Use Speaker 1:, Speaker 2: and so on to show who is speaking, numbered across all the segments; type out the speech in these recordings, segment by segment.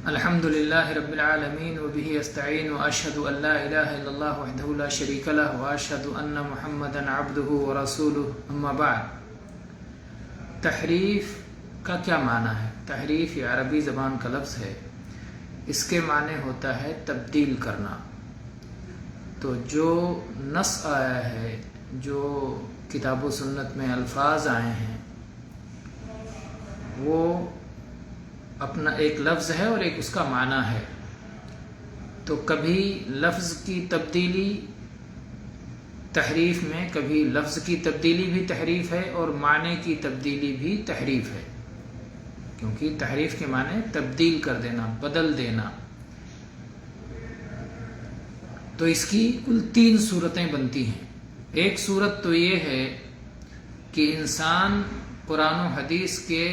Speaker 1: الحمد لله رب العالمين وبه استعين واشهد ان لا اله الا الله وحده لا شريك له واشهد ان محمدا عبده ورسوله اما بعد. تحریف کا کیا معنی ہے؟ تحریف یہ عربی زبان کا لفظ ہے. اس کے معنی ہوتا ہے تبدیل کرنا. تو جو نص آیا ہے، جو کتاب و سنت میں الفاظ آئے ہیں، وہ اپنا ایک لفظ ہے اور ایک اس کا معنی ہے. تو کبھی لفظ کی تبدیلی تحریف میں، کبھی لفظ کی تبدیلی بھی تحریف ہے اور معنی کی تبدیلی بھی تحریف ہے، کیونکہ تحریف کے معنی تبدیل کر دینا، بدل دینا. تو اس کی کل 3 صورتیں بنتی ہیں. ایک صورت تو یہ ہے کہ انسان قرآن و حدیث کے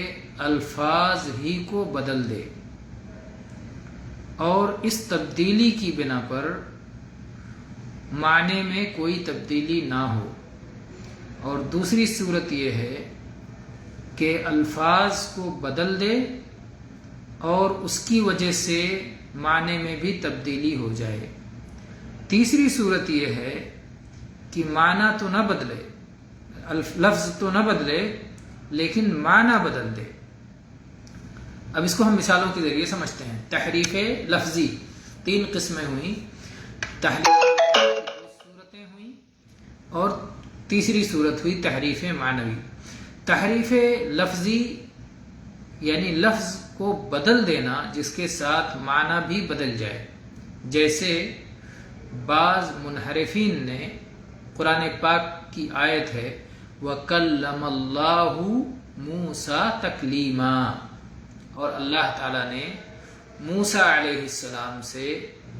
Speaker 1: الفاظ ہی کو بدل دے اور اس تبدیلی کی بنا پر معنی میں کوئی تبدیلی نہ ہو. اور دوسری صورت یہ ہے کہ الفاظ کو بدل دے اور اس کی وجہ سے معنی میں بھی تبدیلی ہو جائے. تیسری صورت یہ ہے کہ معنی تو نہ بدلے، لفظ تو نہ بدلے، لیکن معنی بدل دے. اب اس کو ہم مثالوں کے ذریعے سمجھتے ہیں. تحریف لفظی 3 قسمیں ہوئیں. تحریف صورتیں ہوئیں اور تیسری صورت ہوئی تحریف معنوی. تحریف لفظی یعنی لفظ کو بدل دینا جس کے ساتھ معنی بھی بدل جائے. جیسے بعض منحرفین نے قرآن پاک کی آیت ہے وَكَلَّمَ اللَّهُ مُوسَىٰ تَكْلِيمًا، اور اللہ تعالیٰ نے موسیٰ علیہ السلام سے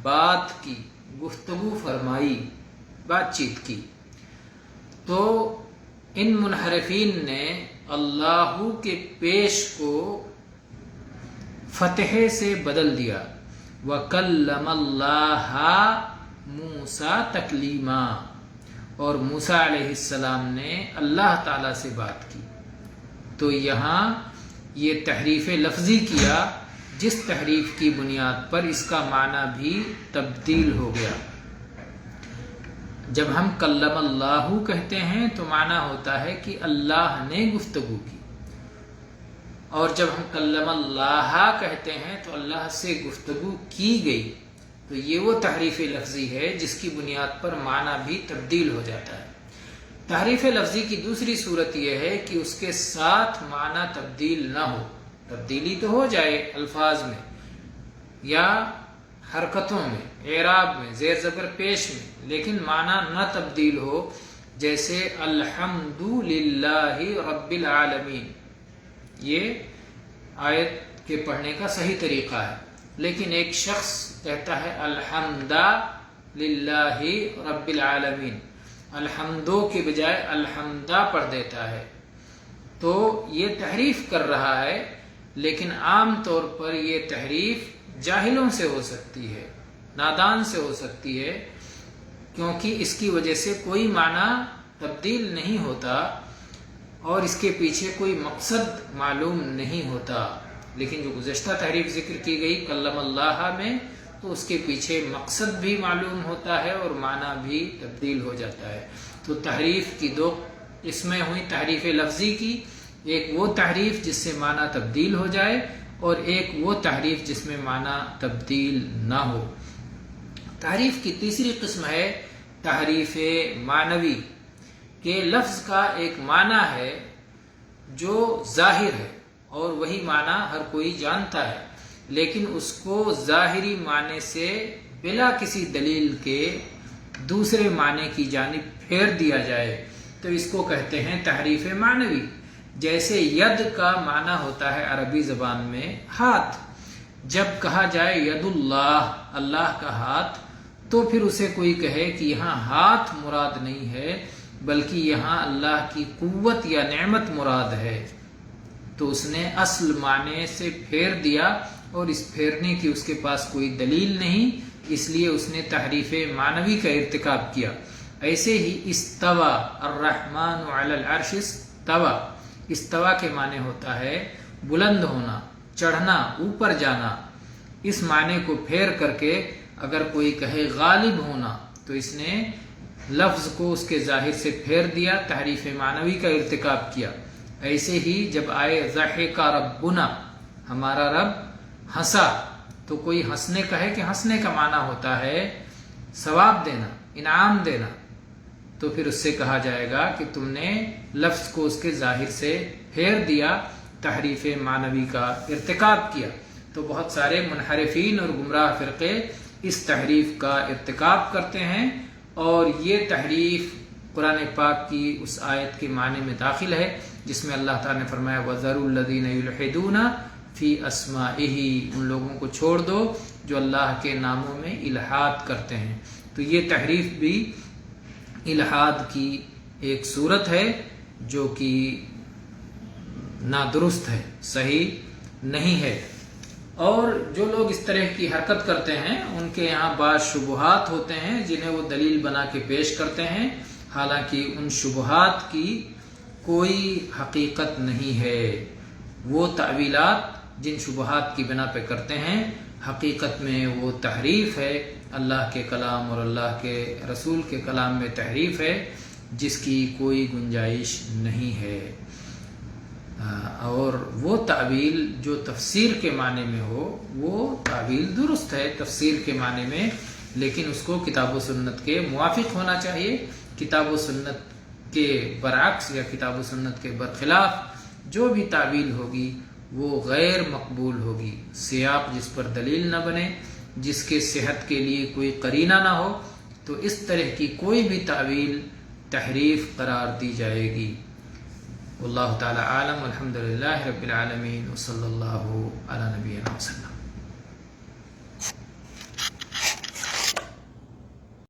Speaker 1: بات کی، گفتگو فرمائی، بات چیت کی. تو ان منحرفین نے اللہ کے پیش کو فتحے سے بدل دیا. وَكَلَّمَ اللَّهَ مُوسَىٰ تَكْلِيمًا، اور موسیٰ علیہ السلام نے اللہ تعالیٰ سے بات کی. تو یہاں یہ تحریف لفظی کیا جس تحریف کی بنیاد پر اس کا معنی بھی تبدیل ہو گیا. جب ہم کلم اللہ کہتے ہیں تو معنی ہوتا ہے کہ اللہ نے گفتگو کی، اور جب ہم کلم اللہ کہتے ہیں تو اللہ سے گفتگو کی گئی. تو یہ وہ تحریف لفظی ہے جس کی بنیاد پر معنی بھی تبدیل ہو جاتا ہے. تحریف لفظی کی دوسری صورت یہ ہے کہ اس کے ساتھ معنی تبدیل نہ ہو. تبدیلی تو ہو جائے الفاظ میں یا حرکتوں میں، اعراب میں، زیر زبر پیش میں، لیکن معنی نہ تبدیل ہو. جیسے الحمد للہ رب العالمین، یہ آیت کے پڑھنے کا صحیح طریقہ ہے. لیکن ایک شخص کہتا ہے الحمد للہ رب العالمین، الحمدو کے بجائے الحمدہ پڑھ دیتا ہے. تو یہ تحریف کر رہا ہے، لیکن عام طور پر یہ تحریف جاہلوں سے ہو سکتی ہے، نادان سے ہو سکتی ہے، کیونکہ اس کی وجہ سے کوئی معنی تبدیل نہیں ہوتا اور اس کے پیچھے کوئی مقصد معلوم نہیں ہوتا. لیکن جو گزشتہ تحریف ذکر کی گئی کلم اللہ میں، تو اس کے پیچھے مقصد بھی معلوم ہوتا ہے اور معنی بھی تبدیل ہو جاتا ہے. تو تحریف کی 2 قسمیں ہوئیں تحریف لفظی کی. ایک وہ تحریف جس سے معنی تبدیل ہو جائے، اور ایک وہ تحریف جس میں معنی تبدیل نہ ہو. تحریف کی تیسری قسم ہے تحریف معنوی، کہ لفظ کا ایک معنی ہے جو ظاہر ہے اور وہی معنی ہر کوئی جانتا ہے، لیکن اس کو ظاہری معنی سے بلا کسی دلیل کے دوسرے معنی کی جانب پھیر دیا جائے، تو اس کو کہتے ہیں تحریف معنوی. جیسے ید کا معنی ہوتا ہے عربی زبان میں ہاتھ. جب کہا جائے ید اللہ، اللہ کا ہاتھ، تو پھر اسے کوئی کہے کہ یہاں ہاتھ مراد نہیں ہے بلکہ یہاں اللہ کی قوت یا نعمت مراد ہے، تو اس نے اصل معنی سے پھیر دیا، اور اس پھیرنے کی اس کے پاس کوئی دلیل نہیں، اس لیے اس نے تحریف معنوی کا ارتکاب کیا. ایسے ہی استوا الرحمن علی العرش استوا، استوا کے معنی ہوتا ہے بلند ہونا، چڑھنا، اوپر جانا. اس معنی کو پھیر کر کے اگر کوئی کہے غالب ہونا تو اس نے لفظ کو اس کے ظاہر سے پھیر دیا، تحریف معنوی کا ارتکاب کیا۔ ایسے ہی جب آئے ضحک ربنا، ہمارا رب ہنسا، تو کوئی ہنسنے کا ہے کہ ہنسنے کا معنی ہوتا ہے ثواب دینا، انعام دینا، تو پھر اس سے کہا جائے گا کہ تم نے لفظ کو اس کے ظاہر سے پھیر دیا، تحریف معنوی کا ارتکاب کیا۔ تو بہت سارے منحرفین اور گمراہ فرقے اس تحریف کا ارتکاب کرتے ہیں، اور یہ تحریف قرآن پاک کی اس آیت کے معنی میں داخل ہے جس میں اللہ تعالیٰ نے فرمایا وَذَرُوا الَّذِينَ يُلْحِدُونَ فِي أَسْمَائِهِ، ان لوگوں کو چھوڑ دو جو اللہ کے ناموں میں الحاد کرتے ہیں۔ تو یہ تحریف بھی الحاد کی ایک صورت ہے جو کہ نادرست ہے، صحیح نہیں ہے۔ اور جو لوگ اس طرح کی حرکت کرتے ہیں ان کے یہاں بعض شبہات ہوتے ہیں جنہیں وہ دلیل بنا کے پیش کرتے ہیں، حالانکہ ان شبہات کی کوئی حقیقت نہیں ہے۔ وہ تعویلات جن شبہات کی بنا پہ کرتے ہیں حقیقت میں وہ تحریف ہے، اللہ کے کلام اور اللہ کے رسول کے کلام میں تحریف ہے جس کی کوئی گنجائش نہیں ہے۔ اور وہ تعویل جو تفسیر کے معنی میں ہو وہ تعویل درست ہے تفسیر کے معنی میں، لیکن اس کو کتاب و سنت کے موافق ہونا چاہیے۔ کتاب و سنت کے برعکس یا کتاب و سنت کے برخلاف جو بھی تعویل ہوگی وہ غیر مقبول ہوگی، سیاق جس پر دلیل نہ بنے، جس کے صحت کے لیے کوئی قرینہ نہ ہو، تو اس طرح کی کوئی بھی تعویل تحریف قرار دی جائے گی۔ واللہ تعالی عالم، الحمدللہ رب العالمین، وصلی اللہ علی نبینا وسلم۔